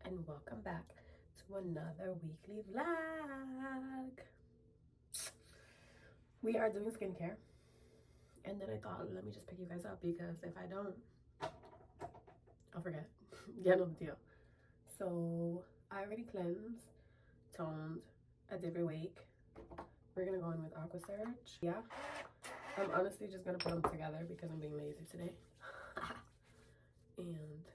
and welcome back to another weekly vlog. We are doing skincare, and then I thought, let me just pick you guys up because if I don't, I'll forget. Yeah, no deal. So I already cleansed, toned, I did awake. We're gonna go in with Aqua Surge. Yeah, I'm honestly just gonna put them together because I'm being lazy today. And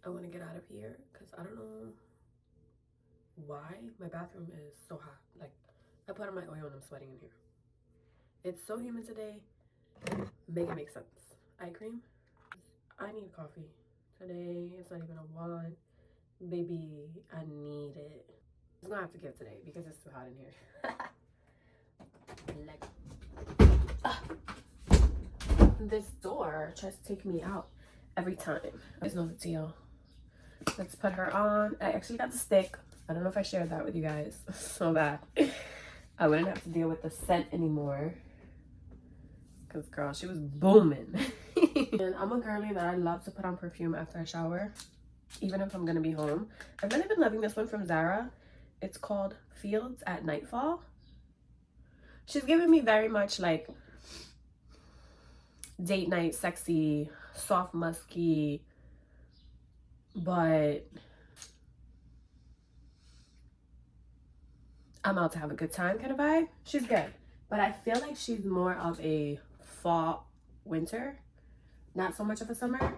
I want to get out of here because I don't know why my bathroom is so hot. Like, I put on my oil and I'm sweating in here. It's so humid today. Make it make sense. Eye cream. I need coffee. Today it's not even a want. Baby, I need it. I'm gonna have to give today because it's too hot in here. Like, this door tries to take me out every time. There's no deal. Let's put her on. I actually got the stick. I don't know if I shared that with you guys so that I wouldn't have to deal with the scent anymore. Because, girl, she was booming. And I'm a girly that I love to put on perfume after I shower, even if I'm going to be home. I've really been loving this one from Zara. It's called Fields at Nightfall. She's giving me very much like date night, sexy, soft, musky, but I'm out to have a good time kind of vibe. She's good. But I feel like she's more of a fall, winter, not so much of a summer.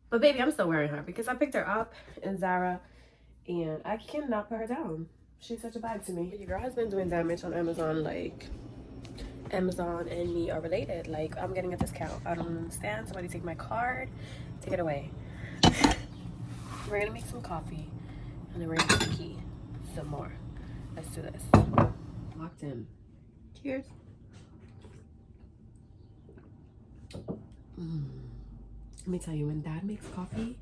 But baby, I'm still wearing her because I picked her up in Zara and I cannot put her down. She's such a vibe to me. Your girl has been doing damage on Amazon. Like, Amazon and me are related. Like, I'm getting a discount. I don't understand. Somebody take my card, take it away. We're gonna make some coffee and then we're gonna key some more. Let's do this. Locked in. Cheers. Let me tell you, when Dad makes coffee,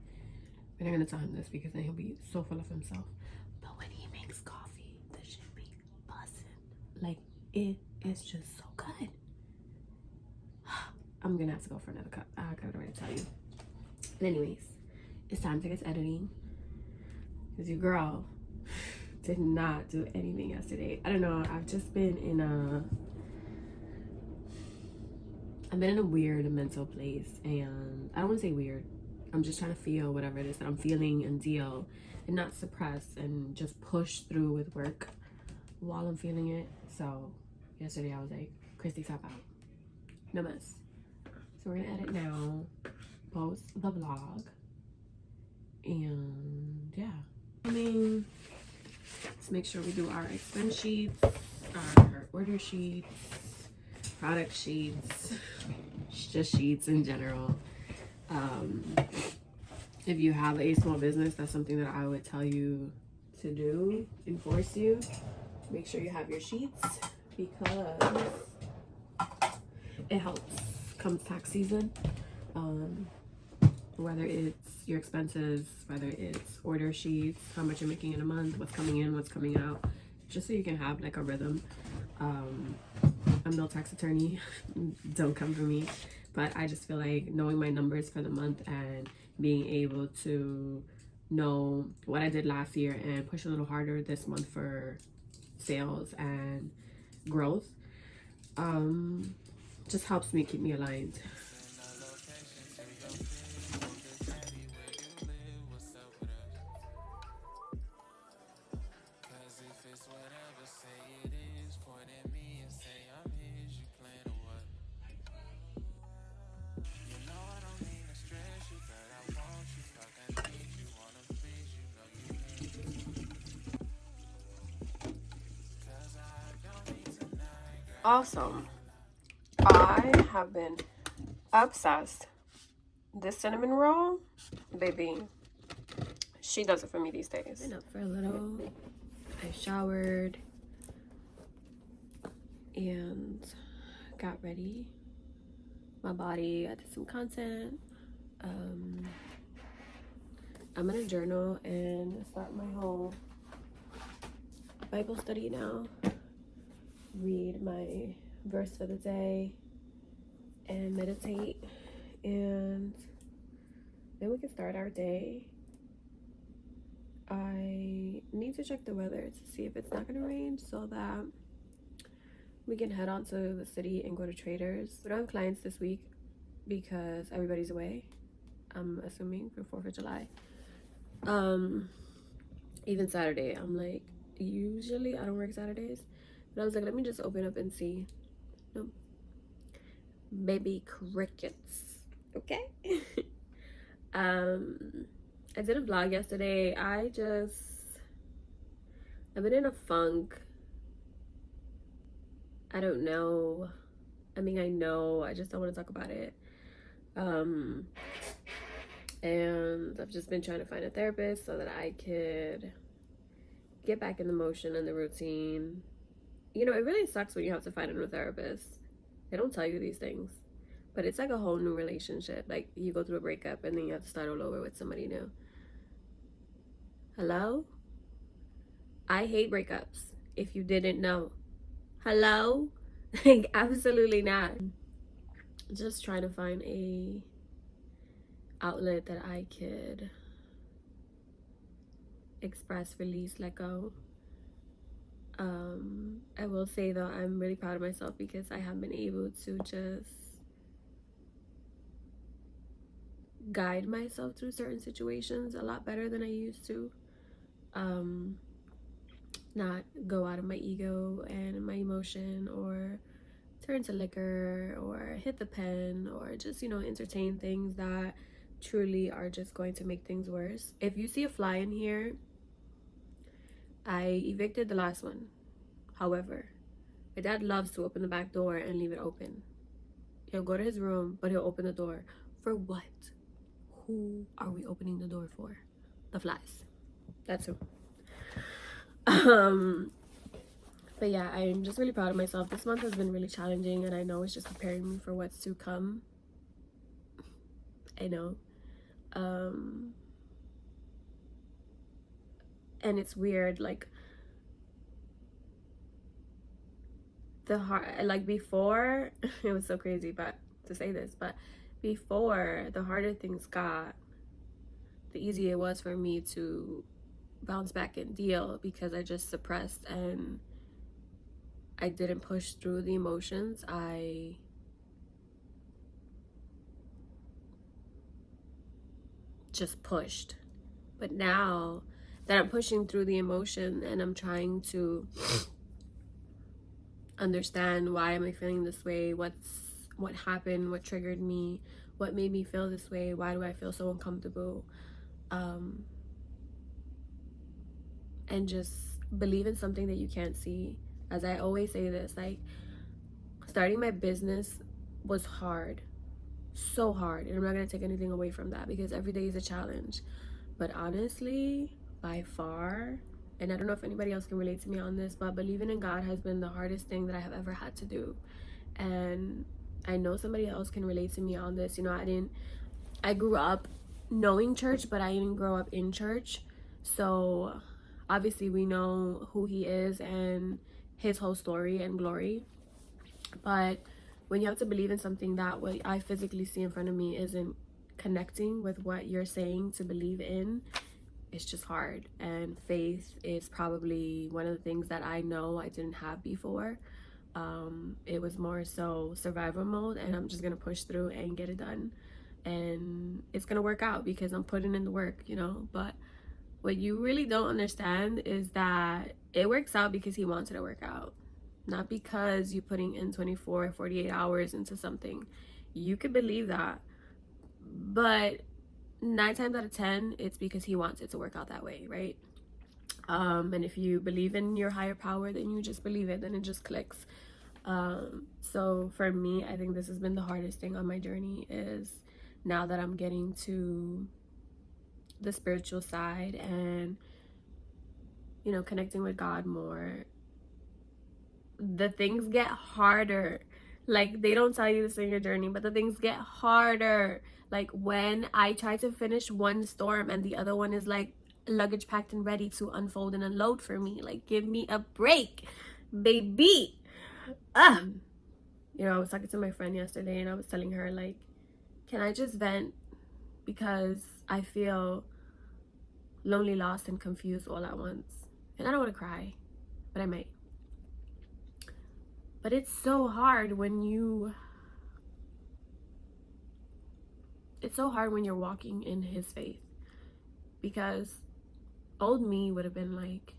we're not gonna tell him this because then he'll be so full of himself. But when he makes coffee, the shit be bussin'. Like, it is just so good. I'm gonna have to go for another cup. I gotta already tell you. But anyways, it's time to get to editing. Because your girl did not do anything yesterday. I don't know. I've just been in a weird mental place, and I don't want to say weird. I'm just trying to feel whatever it is that I'm feeling and deal, and not suppress and just push through with work while I'm feeling it. So yesterday I was like, Christy, tap out. No mess. So we're gonna edit now, post the vlog, and yeah. I mean, let's make sure we do our expense sheets, our order sheets, product sheets, just sheets in general. If you have a small business, that's something that I would tell you to do, enforce you. Make sure you have your sheets because it helps come tax season. Whether it's your expenses, whether it's order sheets, how much you're making in a month, what's coming in, what's coming out, just so you can have like a rhythm. I'm no tax attorney, don't come for me, but I just feel like knowing my numbers for the month and being able to know what I did last year and push a little harder this month for sales and growth just helps me keep me aligned. Awesome. I have been obsessed. This cinnamon roll, baby, she does it for me these days. Been up for a little. I showered and got ready. My body, I did some content. I'm gonna journal and start my whole Bible study now. Read my verse for the day and meditate and then we can start our day. I need to check the weather to see if it's not gonna rain so that we can head on to the city and go to Traders. We don't have clients this week because everybody's away, I'm assuming, for 4th of July. Even Saturday, I'm like, usually I don't work Saturdays, but I was like, let me just open up and see. No, baby crickets. Okay. I did a vlog yesterday. I've been in a funk. I don't know. I mean, I know, I just don't want to talk about it. And I've just been trying to find a therapist so that I could get back in the motion and the routine. You know, it really sucks when you have to find a new therapist. They don't tell you these things, but it's like a whole new relationship. Like, you go through a breakup and then you have to start all over with somebody new. Hello? I hate breakups, if you didn't know. Hello? Like, absolutely not. Just trying to find a outlet that I could express, release, let go. I will say though, I'm really proud of myself because I have been able to just guide myself through certain situations a lot better than I used to. Not go out of my ego and my emotion, or turn to liquor, or hit the pen, or just, you know, entertain things that truly are just going to make things worse. If you see a fly in here, I evicted the last one. However, my dad loves to open the back door and leave it open. He'll go to his room, but he'll open the door. For what? Who are we opening the door for? The flies. That's who. But yeah, I'm just really proud of myself. This month has been really challenging, and I know it's just preparing me for what's to come. I know. And it's weird, like, before, it was so crazy but to say this, but before, the harder things got, the easier it was for me to bounce back and deal, because I just suppressed and I didn't push through the emotions. I just pushed. But now that I'm pushing through the emotion and I'm trying to understand, why am I feeling this way, what happened, what triggered me, what made me feel this way, why do I feel so uncomfortable, and just believe in something that you can't see. As I always say this, like, starting my business was hard, so hard, and I'm not going to take anything away from that because every day is a challenge. But honestly, by far, and I don't know if anybody else can relate to me on this, but believing in God has been the hardest thing that I have ever had to do. And I know somebody else can relate to me on this. You know, I grew up knowing church, but I didn't grow up in church. So obviously we know who he is and his whole story and glory. But when you have to believe in something that what I physically see in front of me isn't connecting with what you're saying to believe in, it's just hard. And faith is probably one of the things that I know I didn't have before. It was more so survival mode, and I'm just gonna push through and get it done, and it's gonna work out because I'm putting in the work, you know. But what you really don't understand is that it works out because he wants it to work out, not because you're putting in 24 48 hours into something. You could believe that, but 9 times out of 10 it's because he wants it to work out that way, right? And if you believe in your higher power, then you just believe it, then it just clicks. So for me, I think this has been the hardest thing on my journey, is now that I'm getting to the spiritual side and, you know, connecting with God more, the things get harder. Like, they don't tell you this in your journey, but the things get harder. Like, when I try to finish one storm and the other one is like luggage packed and ready to unfold and unload for me, like, give me a break, baby. You know, I was talking to my friend yesterday and I was telling her, like, can I just vent? Because I feel lonely, lost, and confused all at once. And I don't want to cry, but I might. But it's so hard when you're walking in his faith, because old me would have been like,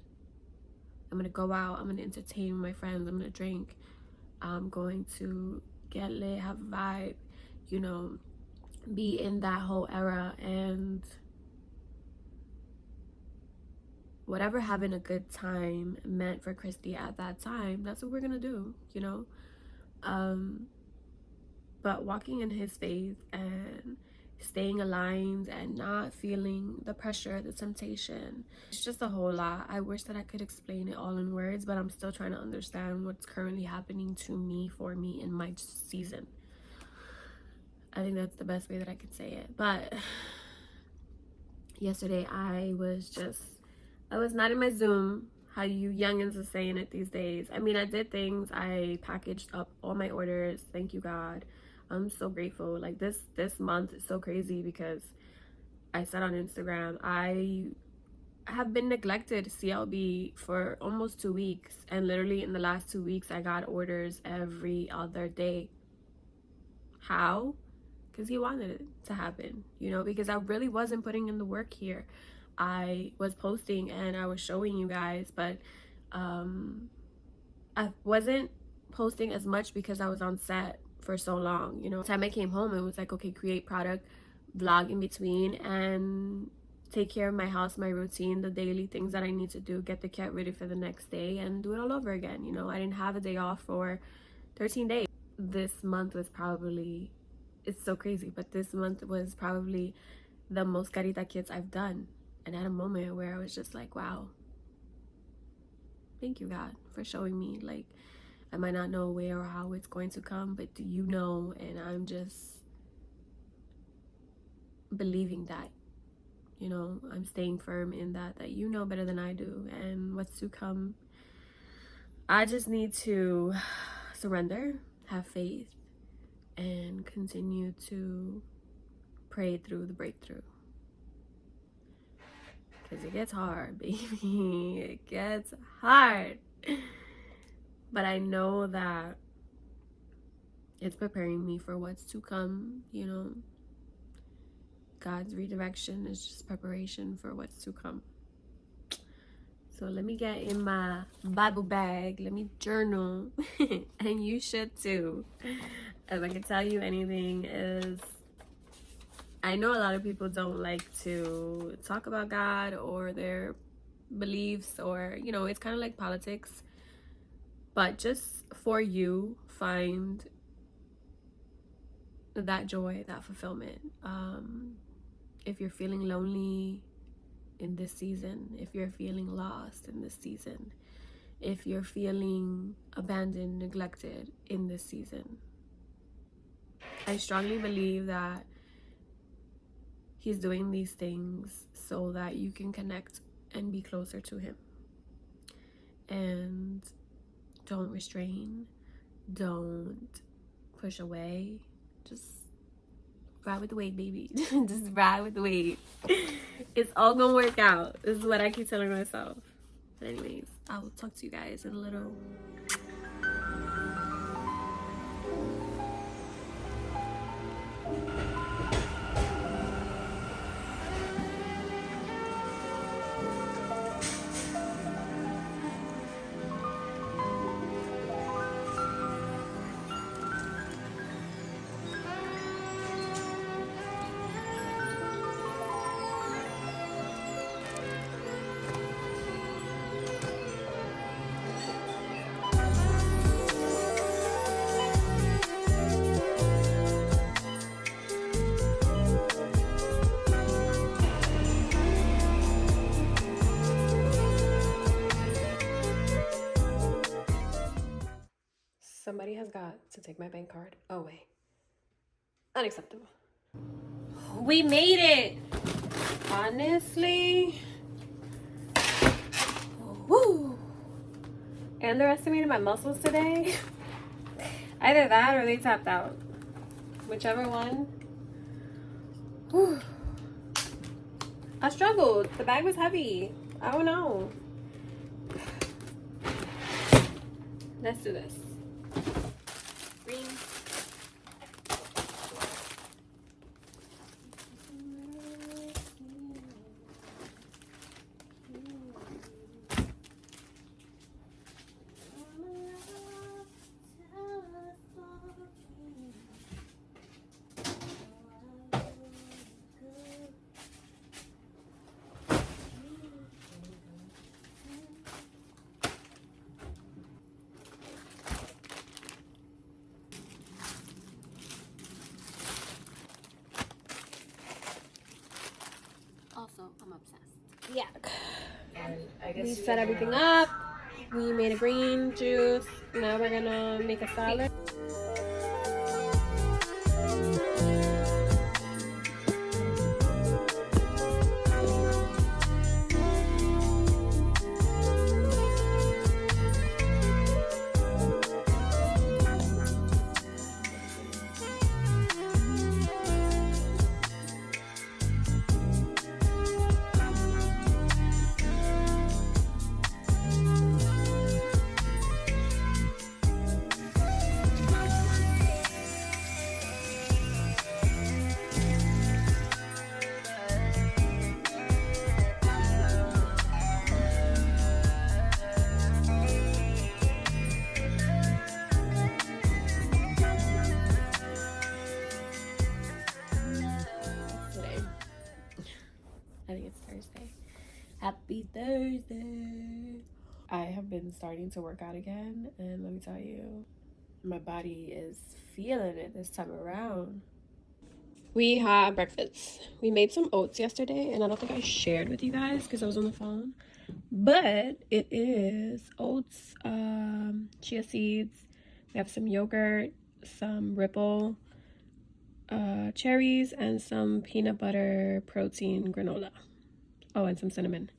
I'm gonna go out, I'm gonna entertain my friends, I'm gonna drink, I'm going to get lit, have a vibe, you know, be in that whole era. And whatever having a good time meant for Christy at that time, that's what we're gonna do, you know. But walking in his faith and staying aligned and not feeling the pressure, the temptation, it's just a whole lot. I wish that I could explain it all in words, but I'm still trying to understand what's currently happening to me, for me, in my season. I think that's the best way that I could say it. But yesterday I was not in my Zoom, how you youngins are saying it these days. I mean, I did things. I packaged up all my orders. Thank you, God. I'm so grateful. Like this month is so crazy because I said on Instagram, I have been neglected CLB for almost 2 weeks, and literally in the last 2 weeks I got orders every other day. How? Because he wanted it to happen, you know, because I really wasn't putting in the work here. I was posting and I was showing you guys, but I wasn't posting as much because I was on set for so long, you know. By the time I came home, it was like, okay, create product, vlog in between, and take care of my house, my routine, the daily things that I need to do, get the cat ready for the next day, and do it all over again. You know, I didn't have a day off for 13 days. This month was probably, it's so crazy, but this month was probably the most Carita Kits I've done. And at a moment where I was just like, wow, thank you, God, for showing me. Like, I might not know where or how it's going to come, but do you know? And I'm just believing that, you know, I'm staying firm in that you know better than I do. And what's to come, I just need to surrender, have faith, and continue to pray through the breakthrough. Because it gets hard, baby. It gets hard. But I know that it's preparing me for what's to come, you know. God's redirection is just preparation for what's to come. So let me get in my Bible bag. Let me journal. And you should too. If I can tell you anything, is I know a lot of people don't like to talk about God or their beliefs, or, you know, it's kind of like politics. But just for you, find that joy, that fulfillment. If you're feeling lonely in this season, if you're feeling lost in this season, if you're feeling abandoned, neglected in this season, I strongly believe that He's doing these things so that you can connect and be closer to Him. And don't restrain, don't push away, just ride with the wave, baby. Just ride with the wave. It's all gonna work out. This is what I keep telling myself. But anyways, I will talk to you guys in a little. Somebody has got to take my bank card away. Unacceptable. We made it! Honestly. Woo! I underestimated my muscles today. Either that or they tapped out. Whichever one. Whew. I struggled. The bag was heavy. I don't know. Let's do this. Green. Also, I'm obsessed. Yeah. We set everything up. We made a green juice. Now we're gonna make a salad. I think it's Thursday. Happy Thursday. I have been starting to work out again, and let me tell you, my body is feeling it this time around. We had breakfast. We made some oats yesterday, and I don't think I shared with you guys because I was on the phone. But it is oats, chia seeds. We have some yogurt, some Ripple, cherries, and some peanut butter protein granola. Oh, and some cinnamon.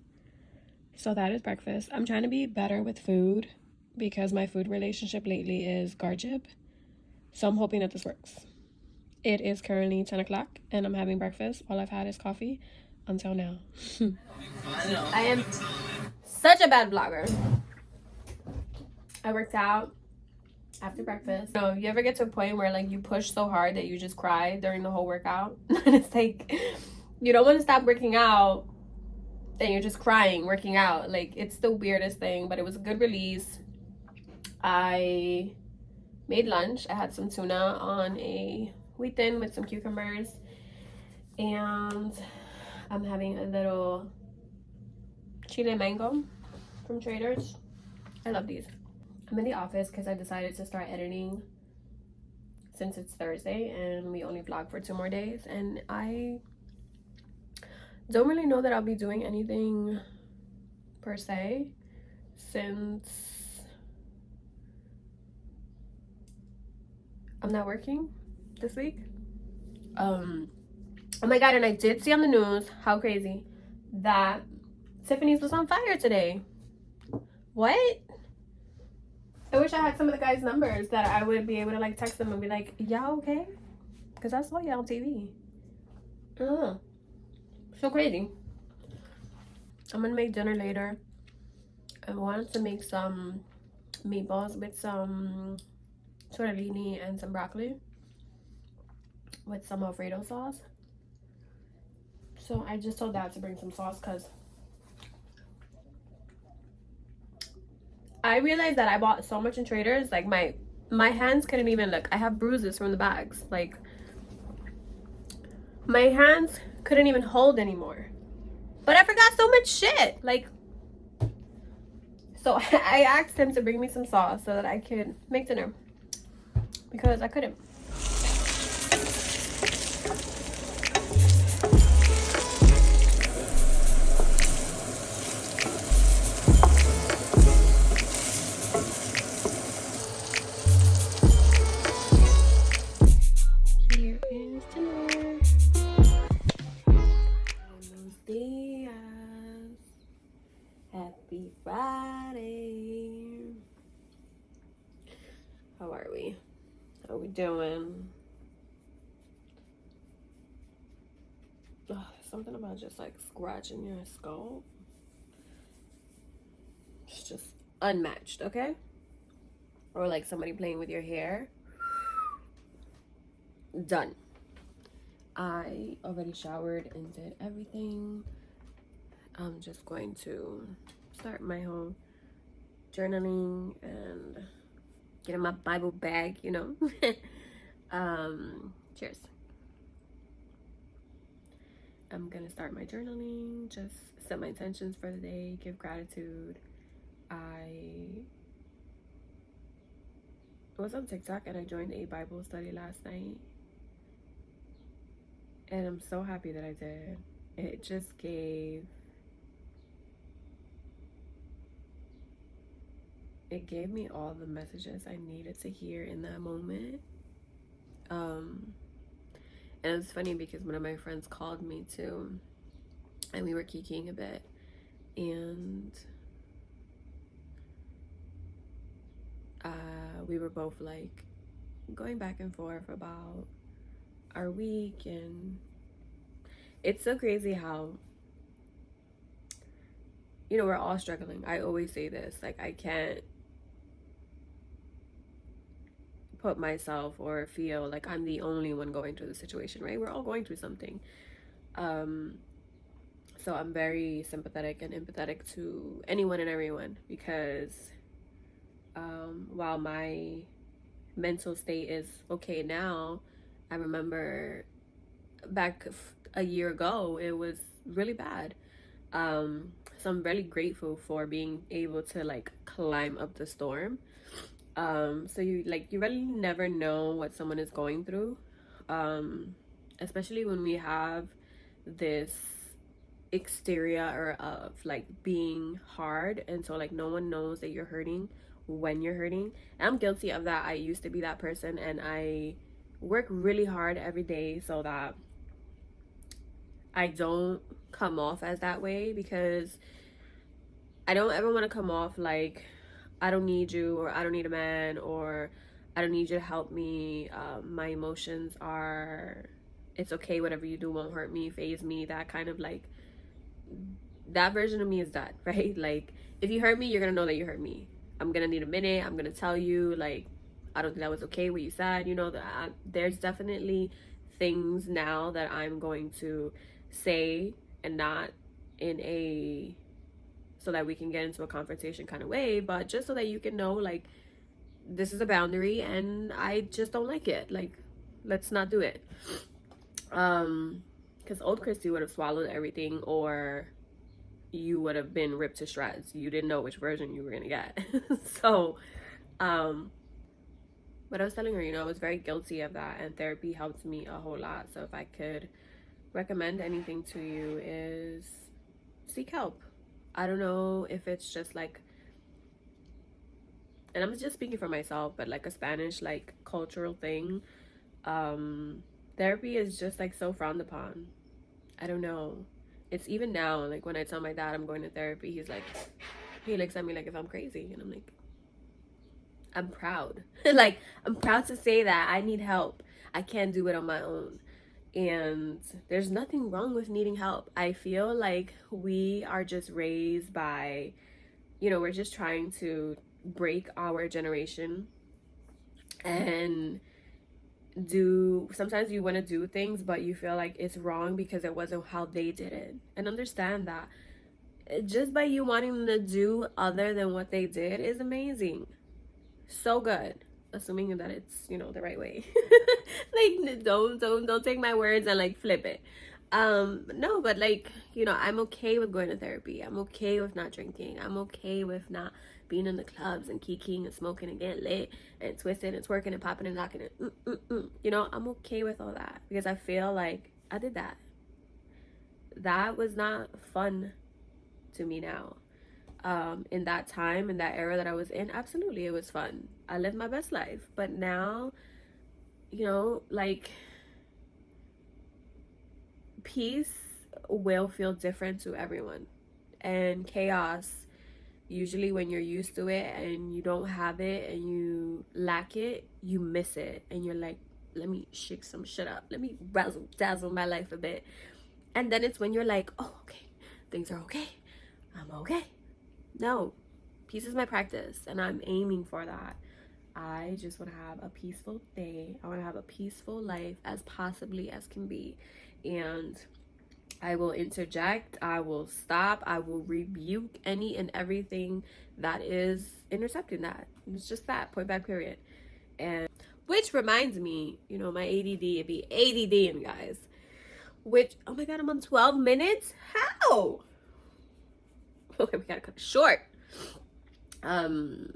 So that is breakfast. I'm trying to be better with food because my food relationship lately is garbage. So I'm hoping that this works. It is currently 10 o'clock and I'm having breakfast. All I've had is coffee until now. I am such a bad vlogger. I worked out after breakfast. So you ever get to a point where like you push so hard that you just cry during the whole workout? And it's like you don't want to stop working out and you're just crying working out. Like, it's the weirdest thing, but it was a good release. I made lunch. I had some tuna on a wheat thin with some cucumbers, and I'm having a little chile mango from Trader's. I love these. I'm in the office because I decided to start editing since it's Thursday and we only vlog for 2 more days, and I don't really know that I'll be doing anything per se since I'm not working this week. Oh my god, and I did see on the news, how crazy, that Tiffany's was on fire today. What? I wish I had some of the guys' numbers that I would be able to like text them and be like, y'all okay? Because I saw y'all on TV. Oh. So crazy. I'm gonna make dinner later. I wanted to make some meatballs with some tortellini and some broccoli with some Alfredo sauce. So I just told Dad to bring some sauce because I realized that I bought so much in Trader's, like my hands couldn't even look. I have bruises from the bags. Like, my hands couldn't even hold anymore. But I forgot so much shit. Like, so I asked him to bring me some sauce so that I could make dinner because I couldn't. Here is dinner. Buenos dias. Happy Friday. How are we? How are we doing? Oh, something about just like scratching your scalp. It's just unmatched, okay? Or like somebody playing with your hair. Done. I already showered and did everything. I'm just going to start my whole journaling and getting my Bible bag, you know. Cheers. I'm gonna start my journaling, just set my intentions for the day, give gratitude. I was on TikTok and I joined a Bible study last night. And I'm so happy that I did. It just gave me all the messages I needed to hear in that moment. And it's funny because one of my friends called me too, and we were kikiing a bit, and we were both like going back and forth about our week. And it's so crazy how, you know, we're all struggling. I always say this, like, I can't put myself or feel like I'm the only one going through the situation, right? We're all going through something. So I'm very sympathetic and empathetic to anyone and everyone, because while my mental state is okay now, I remember back a year ago it was really bad. So I'm really grateful for being able to like climb up the storm. So you really never know what someone is going through, especially when we have this exterior of like being hard, and so like no one knows that you're hurting when you're hurting. And I'm guilty of that. I used to be that person, and I work really hard every day so that I don't come off as that way, because I don't ever want to come off like I don't need you, or I don't need a man, or I don't need you to help me. My emotions are, it's okay, whatever you do won't hurt me, phase me. That kind of like, that version of me is that, right? Like, if you hurt me, you're gonna know that you hurt me. I'm gonna need a minute. I'm gonna tell you, like, I don't think that was okay what you said. You know, that there's definitely things now that I'm going to say, and not in a so that we can get into a confrontation kind of way, but just so that you can know, like, this is a boundary and I just don't like it. Like, let's not do it. Because old Christy would have swallowed everything, or you would have been ripped to shreds. You didn't know which version you were gonna get. So, but I was telling her, you know, I was very guilty of that, and therapy helped me a whole lot. So if I could recommend anything to you, is seek help. I don't know if it's just like, and I'm just speaking for myself, but like a Spanish like cultural thing. Therapy is just like so frowned upon. I don't know. It's even now, like when I tell my dad I'm going to therapy, he's like, he looks at me like if I'm crazy, and I'm like, I'm proud. Like, I'm proud to say that I need help. I can't do it on my own. And there's nothing wrong with needing help. I feel like we are just raised by, you know, we're just trying to break our generation and sometimes you want to do things, but you feel like it's wrong because it wasn't how they did it. And understand that just by you wanting to do other than what they did is amazing. So good. Assuming that it's, you know, the right way. Like, don't take my words and like flip it. No, but like, you know, I'm okay with going to therapy. I'm okay with not drinking. I'm okay with not being in the clubs and kikiing and smoking and getting lit and twisting and twerking and popping and locking it. You know, I'm okay with all that, because I feel like I did that. That was not fun to me now. In that time, in that era that I was in, absolutely it was fun. I lived my best life. But now, you know, like, peace will feel different to everyone, and chaos, usually when you're used to it and you don't have it and you lack it, you miss it, and you're like, let me shake some shit up, let me razzle dazzle my life a bit. And then it's when you're like, oh, okay, things are okay. I'm okay. No, peace is my practice, and I'm aiming for that. I just want to have a peaceful day. I want to have a peaceful life as possibly as can be. And I will interject, I will stop, I will rebuke any and everything that is intercepting that. It's just that, point back, period. And which reminds me, you know, my ADD, it be ADD, guys. Which, oh my God, I'm on 12 minutes? How? Okay, we gotta cut it short. Um,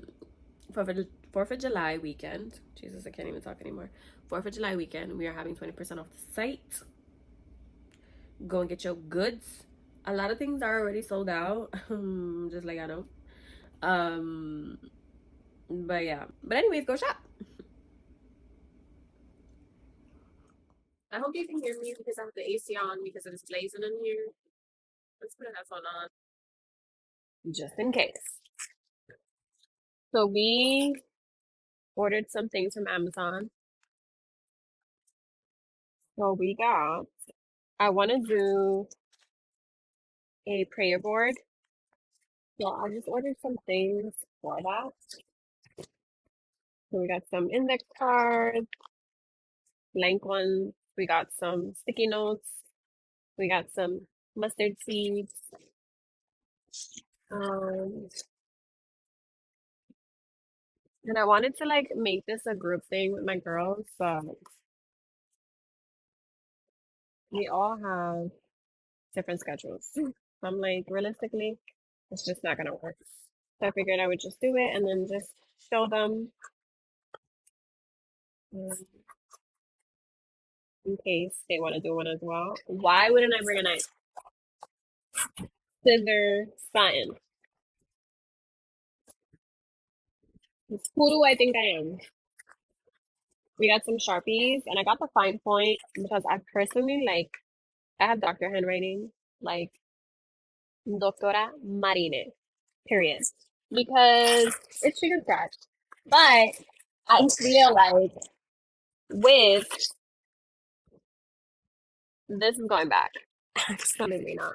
4th of July weekend. Jesus, I can't even talk anymore. 4th of July weekend, we are having 20% off the site. Go and get your goods. A lot of things are already sold out. Just like I know. Um, but yeah. But anyways, go shop. I hope you can hear me because I have the AC on because it is blazing in here. Let's put a headphone on. Just in case. So we ordered some things from Amazon. So we got, I want to do a prayer board. So I just ordered some things for that. So we got some index cards, blank ones. We got some sticky notes. We got some mustard seeds. Um, and I wanted to like make this a group thing with my girls, but we all have different schedules. So I'm like, realistically, it's just not gonna work. So I figured I would just do it and then just show them um, in case they want to do one as well. Why wouldn't I bring a knife? Scissor, something. Who do I think I am? We got some Sharpies and I got the fine point because I personally like, I have doctor handwriting, like Doctora Marine, period. Because it's sugar scratch. But I feel like with this is going back. Absolutely not.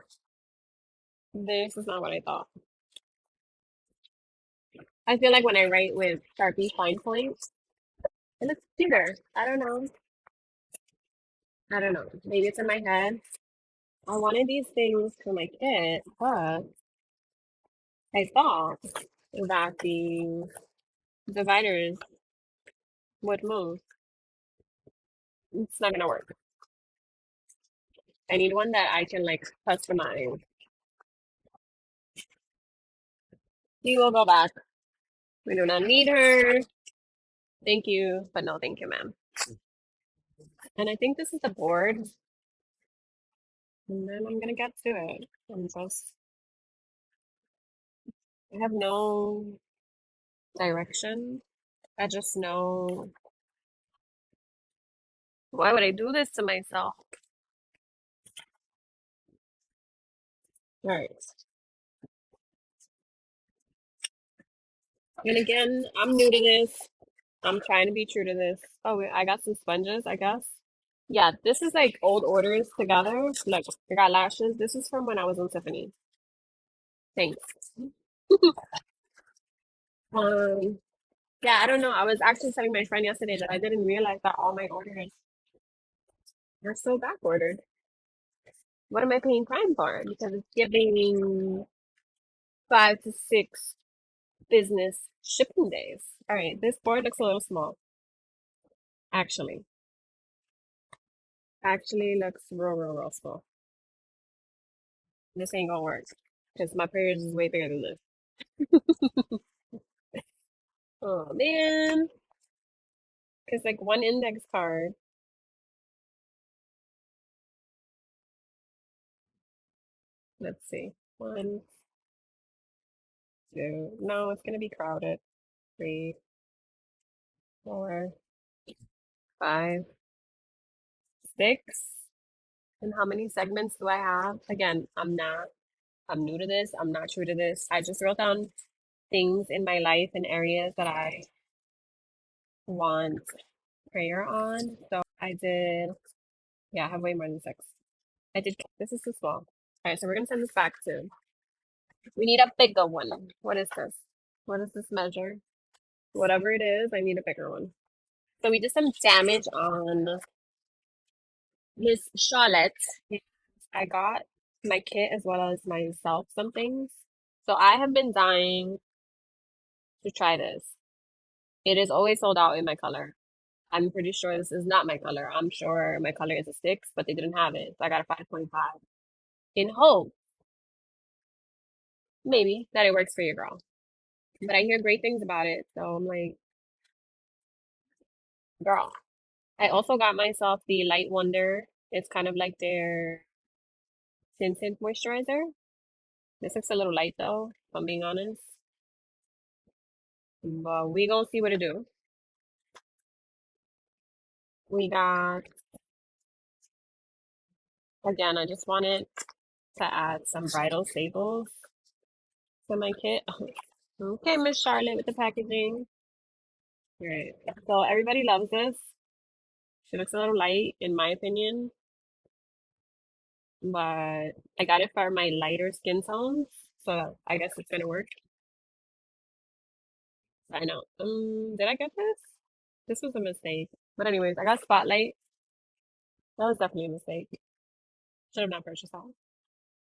This is not what I thought. I feel like when I write with Sharpie fine points, it looks cuter. I don't know. I don't know. Maybe it's in my head. I wanted these things for my kid, but I thought that the dividers would move. It's not gonna work. I need one that I can like customize. She will go back. We do not need her. Thank you, but no thank you, ma'am. And I think this is the board. And then I'm gonna get to it. I have no direction. I just know why would I do this to myself? All right. And again, I'm new to this. I'm trying to be true to this. Oh, wait, I got some sponges, I guess. Yeah, this is like old orders together. Like, I got lashes. This is from when I was in Tiffany. Thanks. Um, yeah, I don't know. I was actually telling my friend yesterday that I didn't realize that all my orders are so back ordered. What am I paying Prime for? Because it's giving 5 to 6 business shipping days. All right, this board looks a little small, actually. Actually looks real small. This ain't gonna work because my period is way bigger than this. Oh man, because like one index card. Let's see, 1, 2. No, it's gonna be crowded. 3, 4, 5, 6. And how many segments do I have? Again, I'm new to this. I'm not true to this. I just wrote down things in my life and areas that I want prayer on. So I did, yeah, I have way more than 6. I did. This is too small. All right, so we're gonna send this back soon. We need a bigger one. What is this? What is this measure? Whatever it is, I need a bigger one. So we did some damage on Miss Charlotte. I got my kit as well as myself some things. So I have been dying to try this. It is always sold out in my color. I'm pretty sure this is not my color. I'm sure my color is a 6, but they didn't have it. So I got a 5.5 in hope, maybe, that it works for your girl. But I hear great things about it. So I'm like, girl. I also got myself the Light Wonder. It's kind of like their tinted moisturizer. This looks a little light though, if I'm being honest. But we gonna see what it do. We got, again, I just wanted to add some bridal staples to my kit. Okay, Miss Charlotte with the packaging. Right. So everybody loves this. She looks a little light, in my opinion, but I got it for my lighter skin tones, so I guess it's gonna work. I know. Did I get this? This was a mistake. But anyways, I got Spotlight. That was definitely a mistake. Should have not purchased that.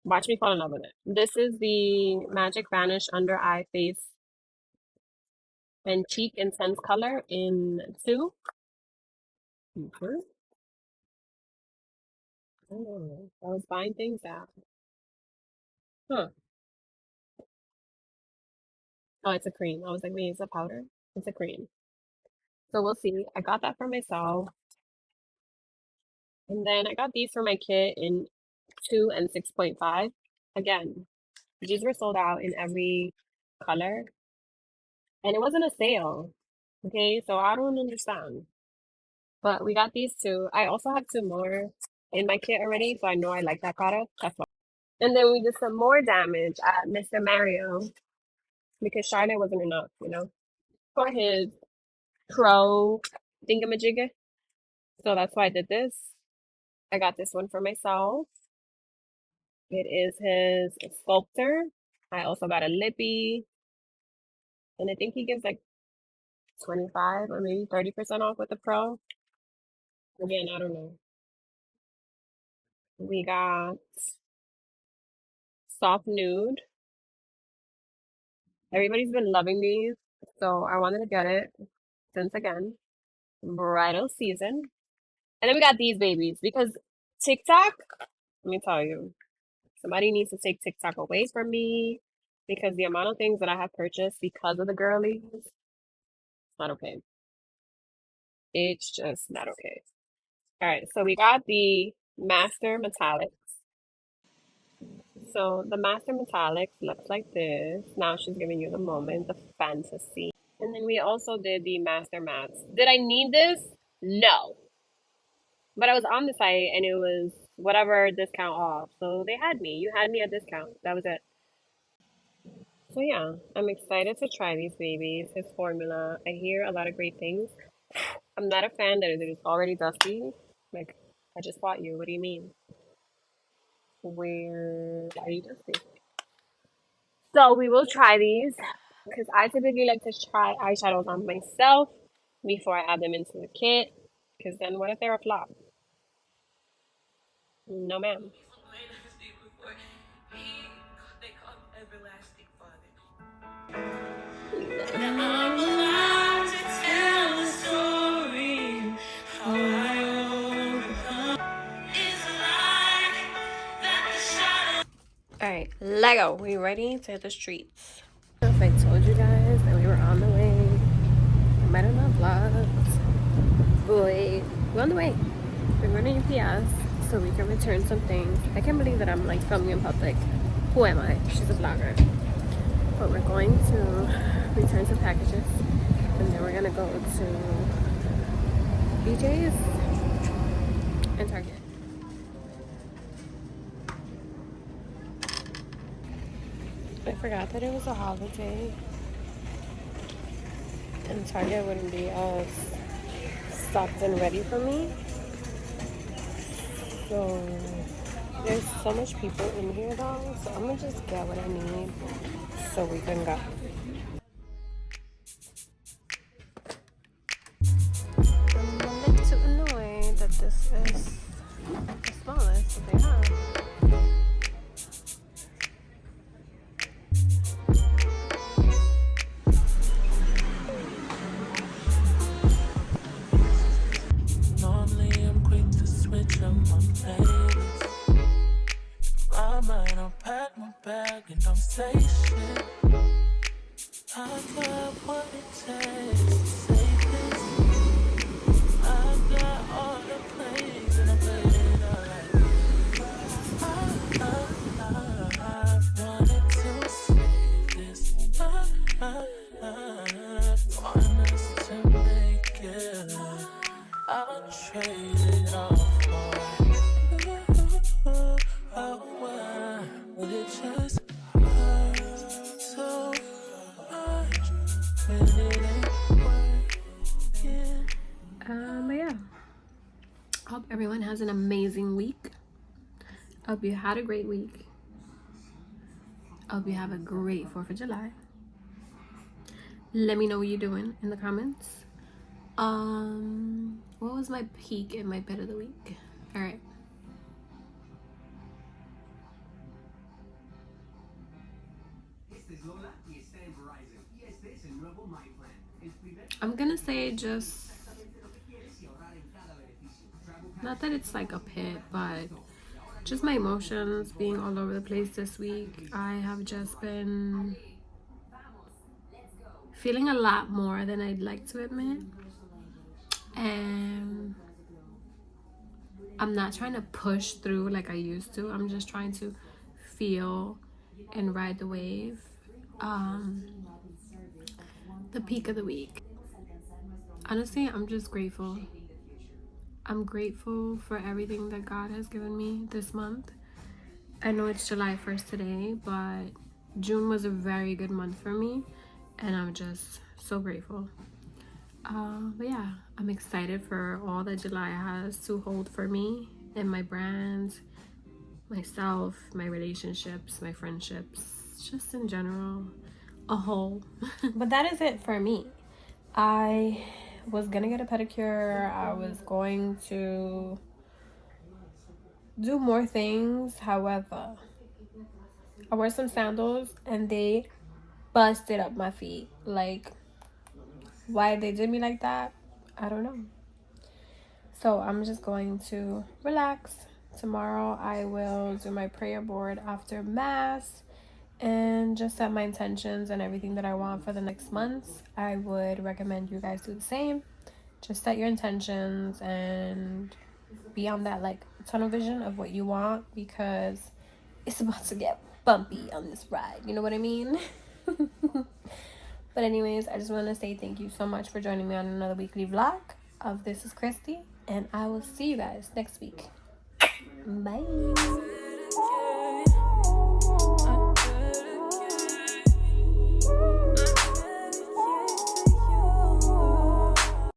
Watch me fall in love with it. This is the Magic Vanish Under Eye Face and Cheek Intense Color in 2. Mhm. Oh, I was buying things out. Huh. Oh, it's a cream. I was like, wait, it's a powder? It's a cream. So we'll see. I got that for myself. And then I got these for my kit in 2 and 6.5. Again, these were sold out in every color. And it wasn't a sale. Okay, so I don't understand. But we got these two. I also have 2 more in my kit already, so I know I like that product. That's why. And then we did some more damage at Mr. Mario because Charlotte wasn't enough, for his pro thingamajigger. So that's why I did this. I got this one for myself. It is his sculptor. I also got a lippy, and I think he gives like 25 or maybe 30% off with the pro. Again, I don't know. We got soft nude. Everybody's been loving these, so I wanted to get it since again, bridal season. And then we got these babies because TikTok, let me tell you, somebody needs to take TikTok away from me because the amount of things that I have purchased because of the girlies, it's not okay. It's just not okay. All right, so we got the Master Metallics. So the Master Metallics looks like this. Now she's giving you the moment, the fantasy. And then we also did the Master Mats. Did I need this? No. But I was on the site and it was whatever discount off. So they had me. You had me at discount. That was it. So yeah, I'm excited to try these babies, his formula. I hear a lot of great things. I'm not a fan that it is already dusty. Like, I just bought you. What do you mean? Where are you dusty? So we will try these because I typically like to try eyeshadows on myself before I add them into the kit. Because then what if they're a flop? No, ma'am. Alright, Lego, we ready to hit the streets? If I told you guys that we were on the way, I might have not vlogged. Boy, we're on the way. We're going to UPS so we can return some things. I can't believe that I'm like filming in public. Who am I? She's a vlogger. But we're going to return some packages and then we're gonna go to BJ's and Target. I forgot that it was a holiday and Target wouldn't be as stocked and ready for me. So There's so much people in here though, so I'm gonna just get what I need so we can go. I'm a little annoyed that this is the smallest that they have. Normally I'm quick to switch up my playlist. My mind, I'll pack my bag and don't say shit. I got what it takes to save this. I got all the plays and I played it all like this. I wanted to save this. Want us to make it. I'll trade it all for will it just hurt so much when it ain't working? But yeah. Hope everyone has an amazing week. Hope you had a great week. Hope you have a great 4th of July. Let me know what you're doing in the comments. What was my peak and my bit of the week? All right. I'm gonna say just, not that it's like a pit, but just my emotions being all over the place this week. I have just been feeling a lot more than I'd like to admit. And I'm not trying to push through like I used to. I'm just trying to feel and ride the wave. The peak of the week. Honestly, I'm just grateful. I'm grateful for everything that God has given me this month. I know it's July 1st today, but June was a very good month for me, and I'm just so grateful. But yeah, I'm excited for all that July has to hold for me and my brands, myself, my relationships, my friendships, just in general, a whole. But that is it for me. I was gonna get a pedicure. I was going to do more things. However, I wore some sandals and they busted up my feet. Like, why they did me like that, I don't know. So I'm just going to relax. Tomorrow I will do my prayer board after mass and just set my intentions and everything that I want for the next months. I would recommend you guys do the same. Just set your intentions and be on that like tunnel vision of what you want, because it's about to get bumpy on this ride. You know what I mean? But anyways, I just want to say thank you so much for joining me on another weekly vlog of This Is Christy, and I will see you guys next week. Bye.